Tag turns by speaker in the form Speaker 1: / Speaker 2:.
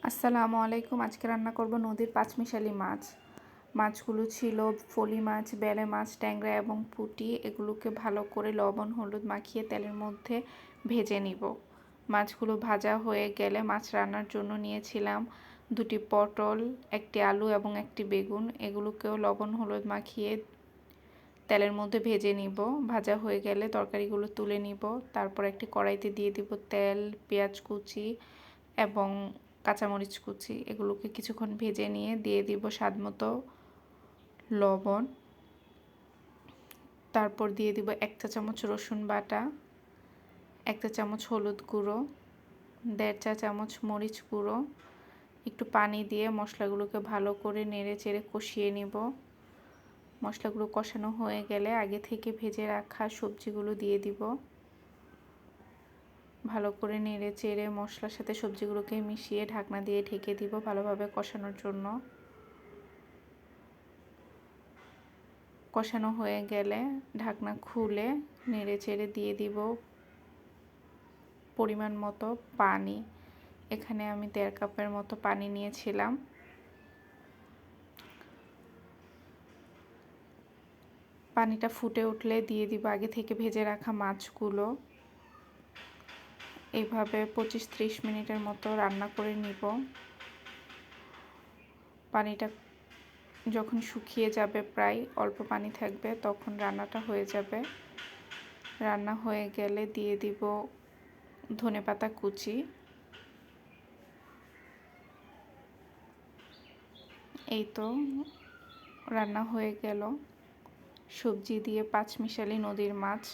Speaker 1: আসসালামু আলাইকুম। আজকে রান্না করব নদীর পাঁচমিশালি মাছ। মাছগুলো ছিল ফলি মাছ, বেলে মাছ, ট্যাংরা এবং পুঁটি। এগুলোকে ভালো করে লবণ হলুদ মাখিয়ে তেলের মধ্যে ভেজে নিব। মাছগুলো ভাজা হয়ে গেলে মাছ রান্নার জন্য নিয়েছিলাম 2টি পটল, 1টি আলু এবং 1টি বেগুন। এগুলোকেও লবণ হলুদ মাখিয়ে তেলের মধ্যে ভেজে নিব। ভাজা হয়ে গেলে তরকারিগুলো তুলে নিব। তারপর একটি কড়াইতে দিয়ে দিব তেল, পেঁয়াজ কুচি এবং কাঁচামরিচ কুচি। এগুলোকে কিছুক্ষণ ভেজে নিয়ে দিয়ে দিব স্বাদমতো লবণ। তারপর দিয়ে দিব 1 চা চামচ রসুন বাটা, 1 চা চামচ হলুদ গুঁড়ো, 1.5 চা চামচ মরিচ গুঁড়ো। একটু পানি দিয়ে মশলাগুলোকে ভালো করে নেড়ে চেড়ে কষিয়ে নিব। মশলাগুলো কষানো হয়ে গেলে আগে থেকে ভেজে রাখা সবজিগুলো দিয়ে দিব। ভালো করে নেড়ে চেড়ে মশলার সাথে সবজিগুলোকে মিশিয়ে ঢাকনা দিয়ে ঢেকে দিব ভালোভাবে কষানোর জন্য। কষানো হয়ে গেলে ঢাকনা খুলে নেড়ে চেড়ে দিয়ে দিব পরিমাণ মতো পানি। এখানে আমি 1.5 কাপের মতো পানি নিয়েছিলাম। পানিটা ফুটে উঠলে দিয়ে দিব আগে থেকে ভেজে রাখা মাছগুলো। এইভাবে 25-30 মিনিটের মতো রান্না করে নিব। পানিটা যখন শুকিয়ে যাবে, প্রায় অল্প পানি থাকবে, তখন রান্নাটা হয়ে যাবে। রান্না হয়ে গেলে দিয়ে দিব ধনেপাতা কুচি। এই তো রান্না হয়ে গেল সবজি দিয়ে পাঁচমিশালি নদীর মাছ।